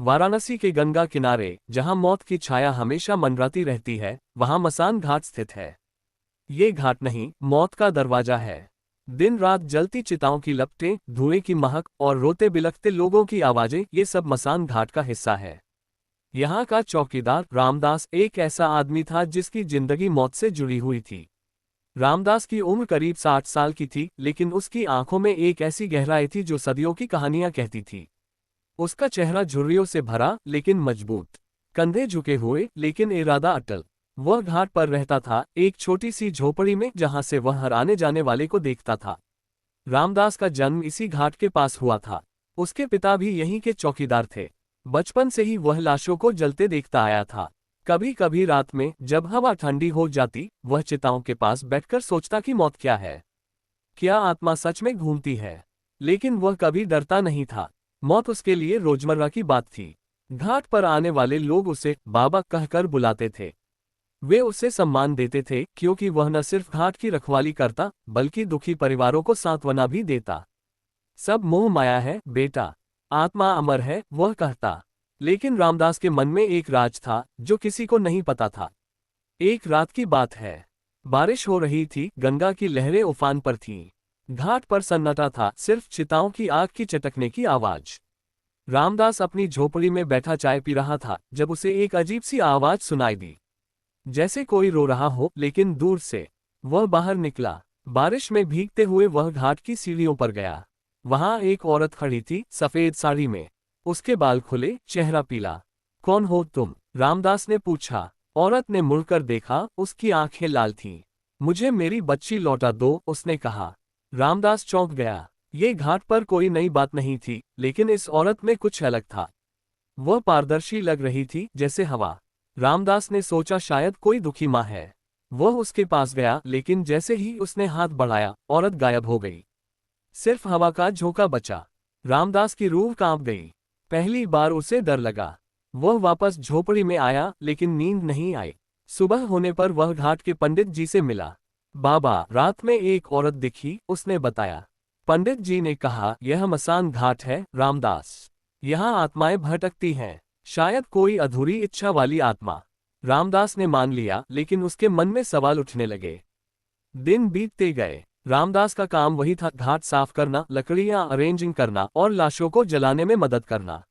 वाराणसी के गंगा किनारे, जहां मौत की छाया हमेशा मंडराती रहती है, वहां मसान घाट स्थित है। ये घाट नहीं, मौत का दरवाजा है। दिन रात जलती चिताओं की लपटें, धुएं की महक और रोते बिलखते लोगों की आवाजें, ये सब मसान घाट का हिस्सा है। यहाँ का चौकीदार रामदास एक ऐसा आदमी था जिसकी जिंदगी मौत से जुड़ी हुई थी। रामदास की उम्र करीब 60 साल की थी, लेकिन उसकी आंखों में एक ऐसी गहराई थी जो सदियों की कहानियां कहती थी। उसका चेहरा झुर्रियों से भरा लेकिन मजबूत, कंधे झुके हुए लेकिन इरादा अटल। वह घाट पर रहता था, एक छोटी सी झोपड़ी में, जहां से वह हर आने जाने वाले को देखता था। रामदास का जन्म इसी घाट के पास हुआ था। उसके पिता भी यहीं के चौकीदार थे। बचपन से ही वह लाशों को जलते देखता आया था। कभी कभी रात में जब हवा ठंडी हो जाती, वह चिताओं के पास बैठकर सोचता कि मौत क्या है, क्या आत्मा सच में घूमती है। लेकिन वह कभी डरता नहीं था। मौत उसके लिए रोजमर्रा की बात थी। घाट पर आने वाले लोग उसे बाबा कहकर बुलाते थे। वे उसे सम्मान देते थे, क्योंकि वह न सिर्फ घाट की रखवाली करता, बल्कि दुखी परिवारों को सांत्वना भी देता। सब मोह माया है बेटा, आत्मा अमर है, वह कहता। लेकिन रामदास के मन में एक राज था जो किसी को नहीं पता था। एक रात की बात है। बारिश हो रही थी, गंगा की लहरें उफान पर थीं। घाट पर सन्नाटा था, सिर्फ चिताओं की आग की चटकने की आवाज। रामदास अपनी झोपड़ी में बैठा चाय पी रहा था जब उसे एक अजीब सी आवाज सुनाई दी, जैसे कोई रो रहा हो, लेकिन दूर से। वह बाहर निकला। बारिश में भीगते हुए वह घाट की सीढ़ियों पर गया। वहां एक औरत खड़ी थी, सफेद साड़ी में। उसके बाल खुले, चेहरा पीला। कौन हो तुम? रामदास ने पूछा। औरत ने मुड़कर देखा, उसकी आंखें लाल थीं। मुझे मेरी बच्ची लौटा दो, उसने कहा। रामदास चौंक गया। ये घाट पर कोई नई बात नहीं थी, लेकिन इस औरत में कुछ अलग था। वह पारदर्शी लग रही थी, जैसे हवा। रामदास ने सोचा शायद कोई दुखी माँ है। वह उसके पास गया, लेकिन जैसे ही उसने हाथ बढ़ाया, औरत गायब हो गई। सिर्फ हवा का झोंका बचा। रामदास की रूह कांप गई। पहली बार उसे डर लगा। वह वापस झोपड़ी में आया, लेकिन नींद नहीं आई। सुबह होने पर वह घाट के पंडित जी से मिला। बाबा, रात में एक औरत दिखी, उसने बताया। पंडित जी ने कहा, यह मसान घाट है रामदास। यहाँ आत्माएं भटकती हैं, शायद कोई अधूरी इच्छा वाली आत्मा। रामदास ने मान लिया, लेकिन उसके मन में सवाल उठने लगे। दिन बीतते गए। रामदास का काम वही था, घाट साफ करना, लकड़ियां अरेंजिंग करना और लाशों को जलाने में मदद करना।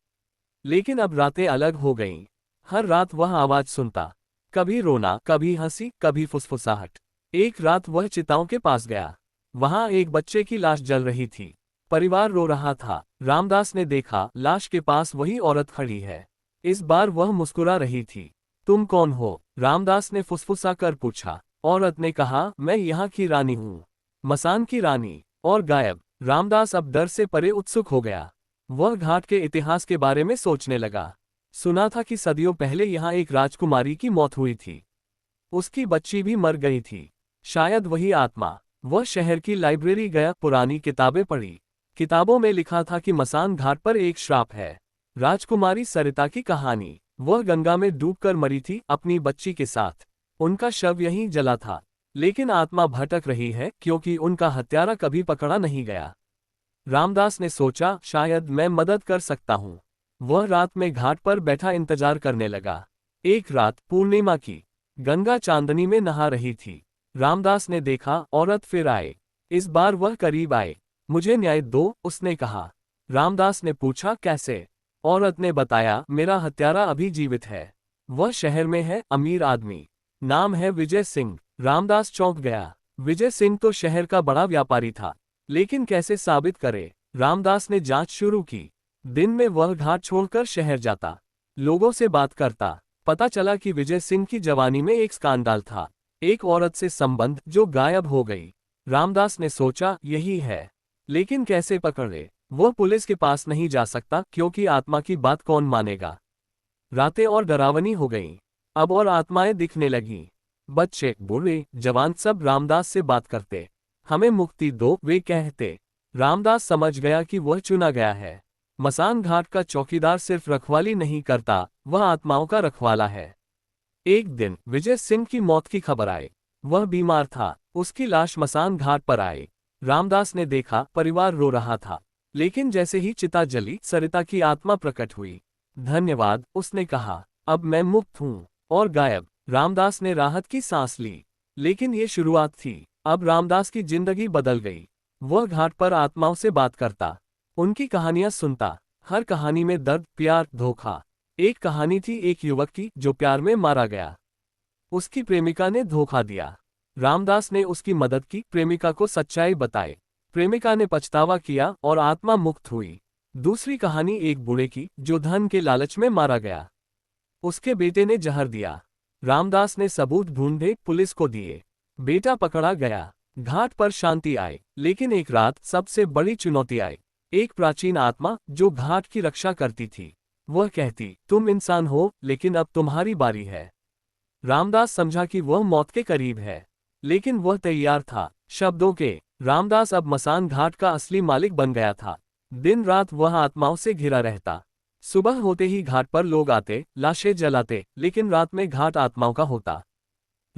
लेकिन अब रातें अलग हो गईं। हर रात वह आवाज सुनता, कभी रोना, कभी हंसी, कभी फुसफुसाहट। एक रात वह चिताओं के पास गया। वहां एक बच्चे की लाश जल रही थी। परिवार रो रहा था। रामदास ने देखा, लाश के पास वही औरत खड़ी है। इस बार वह मुस्कुरा रही थी। तुम कौन हो? रामदास ने फुसफुसा कर पूछा। औरत ने कहा, मैं यहाँ की रानी हूँ, मसान की रानी। और गायब। रामदास अब डर से परे उत्सुक हो गया। वह घाट के इतिहास के बारे में सोचने लगा। सुना था कि सदियों पहले यहाँ एक राजकुमारी की मौत हुई थी। उसकी बच्ची भी मर गई थी। शायद वही आत्मा। वह शहर की लाइब्रेरी गया, पुरानी किताबें पढ़ी। किताबों में लिखा था कि मसान घाट पर एक श्राप है। राजकुमारी सरिता की कहानी। वह गंगा में डूबकर मरी थी, अपनी बच्ची के साथ। उनका शव यहीं जला था। लेकिन आत्मा भटक रही है, क्योंकि उनका हत्यारा कभी पकड़ा नहीं गया। रामदास ने सोचा, शायद मैं मदद कर सकता हूँ। वह रात में घाट पर बैठा इंतजार करने लगा। एक रात पूर्णिमा की। गंगा चांदनी में नहा रही थी। रामदास ने देखा, औरत फिर आए। इस बार वह करीब आए। मुझे न्याय दो, उसने कहा। रामदास ने पूछा, कैसे? औरत ने बताया, मेरा हत्यारा अभी जीवित है। वह शहर में है, अमीर आदमी। नाम है विजय सिंह। रामदास चौंक गया। विजय सिंह तो शहर का बड़ा व्यापारी था, लेकिन कैसे साबित करे? रामदास ने जांच शुरू की। दिन में वह घाट छोड़कर शहर जाता, लोगों से बात करता। पता चला कि विजय सिंह की जवानी में एक स्कैंडल था, एक औरत से संबंध जो गायब हो गई। रामदास ने सोचा, यही है। लेकिन कैसे पकड़े? वह पुलिस के पास नहीं जा सकता, क्योंकि आत्मा की बात कौन मानेगा। रातें और डरावनी हो गईं। अब और आत्माएं दिखने लगीं। बच्चे, बूढ़े, जवान सब रामदास से बात करते। हमें मुक्ति दो, वे कहते। रामदास समझ गया कि वह चुना गया है। मसान घाट का चौकीदार सिर्फ रखवाली नहीं करता, वह आत्माओं का रखवाला है। एक दिन विजय सिंह की मौत की खबर आई। वह बीमार था। उसकी लाश मसान घाट पर आई। रामदास ने देखा, परिवार रो रहा था। लेकिन जैसे ही चिता जली, सरिता की आत्मा प्रकट हुई। धन्यवाद, उसने कहा, अब मैं मुक्त हूँ। और गायब। रामदास ने राहत की सांस ली। लेकिन ये शुरुआत थी। अब रामदास की जिंदगी बदल गई। वह घाट पर आत्माओं से बात करता, उनकी कहानियां सुनता। हर कहानी में दर्द, प्यार, धोखा। एक कहानी थी एक युवक की जो प्यार में मारा गया। उसकी प्रेमिका ने धोखा दिया। रामदास ने उसकी मदद की, प्रेमिका को सच्चाई बताई। प्रेमिका ने पछतावा किया और आत्मा मुक्त हुई। दूसरी कहानी एक बूढ़े की जो धन के लालच में मारा गया। उसके बेटे ने जहर दिया। रामदास ने सबूत ढूंढे, पुलिस को दिए। बेटा पकड़ा गया। घाट पर शांति आई। लेकिन एक रात सबसे बड़ी चुनौती आई। एक प्राचीन आत्मा जो घाट की रक्षा करती थी, वह कहती, तुम इंसान हो, लेकिन अब तुम्हारी बारी है। रामदास समझा कि वह मौत के करीब है, लेकिन वह तैयार था। शब्दों के। रामदास अब मसान घाट का असली मालिक बन गया था। दिन रात वह आत्माओं से घिरा रहता। सुबह होते ही घाट पर लोग आते, लाशें जलाते, लेकिन रात में घाट आत्माओं का होता।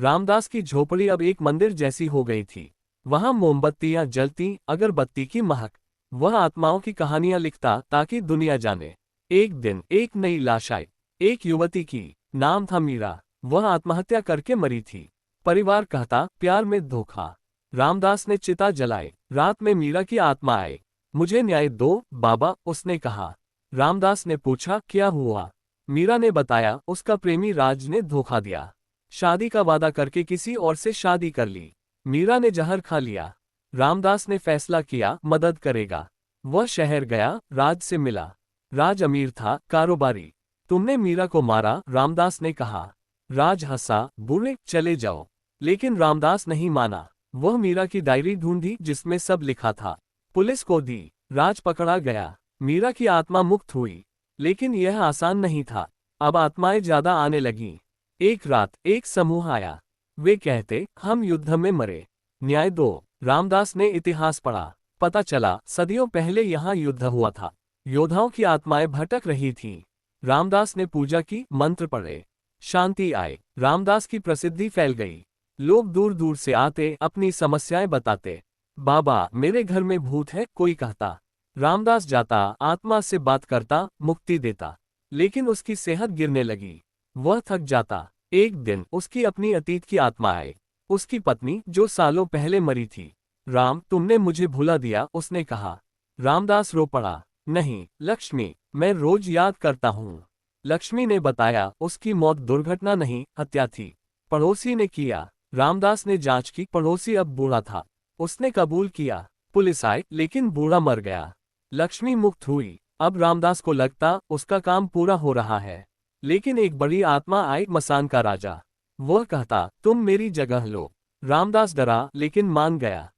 रामदास की झोपड़ी अब एक मंदिर जैसी हो गई थी। वहां मोमबत्तियां जलती, अगरबत्ती की महक। वह आत्माओं की कहानियां लिखता ताकि दुनिया जाने। एक दिन एक नई लाश आई। एक युवती की। नाम था मीरा। वह आत्महत्या करके मरी थी। परिवार कहता, प्यार में धोखा। रामदास ने चिता जलाई। रात में मीरा की आत्मा आई। मुझे न्याय दो बाबा, उसने कहा। रामदास ने पूछा, क्या हुआ? मीरा ने बताया, उसका प्रेमी राज ने धोखा दिया। शादी का वादा करके किसी और से शादी कर ली। मीरा ने जहर खा लिया। रामदास ने फैसला किया, मदद करेगा। वह शहर गया, राज से मिला। राज अमीर था, कारोबारी। तुमने मीरा को मारा, रामदास ने कहा। राज हंसा, बुरे, चले जाओ। लेकिन रामदास नहीं माना। वह मीरा की डायरी ढूंढी जिसमें सब लिखा था। पुलिस को दी। राज पकड़ा गया। मीरा की आत्मा मुक्त हुई। लेकिन यह आसान नहीं था। अब आत्माएं ज्यादा आने लगीं। एक रात एक समूह आया। वे कहते, हम युद्ध में मरे, न्याय दो। रामदास ने इतिहास पढ़ा। पता चला, सदियों पहले यहाँ युद्ध हुआ था। योद्धाओं की आत्माएं भटक रही थीं। रामदास ने पूजा की, मंत्र पढ़े। शांति आई। रामदास की प्रसिद्धि फैल गई। लोग दूर दूर से आते, अपनी समस्याएं बताते। बाबा, मेरे घर में भूत है, कोई कहता। रामदास जाता, आत्मा से बात करता, मुक्ति देता। लेकिन उसकी सेहत गिरने लगी। वह थक जाता। एक दिन उसकी अपनी अतीत की आत्मा आई। उसकी पत्नी जो सालों पहले मरी थी। राम, तुमने मुझे भुला दिया, उसने कहा। रामदास रो पड़ा। नहीं लक्ष्मी, मैं रोज याद करता हूँ। लक्ष्मी ने बताया, उसकी मौत दुर्घटना नहीं, हत्या थी। पड़ोसी ने किया। रामदास ने जांच की, पड़ोसी अब बूढ़ा था। उसने कबूल किया। पुलिस आई, लेकिन बूढ़ा मर गया। लक्ष्मी मुक्त हुई। अब रामदास को लगता, उसका काम पूरा हो रहा है। लेकिन एक बड़ी आत्मा आई, मसान का राजा। वह कहता, तुम मेरी जगह लो। रामदास डरा, लेकिन मान गया।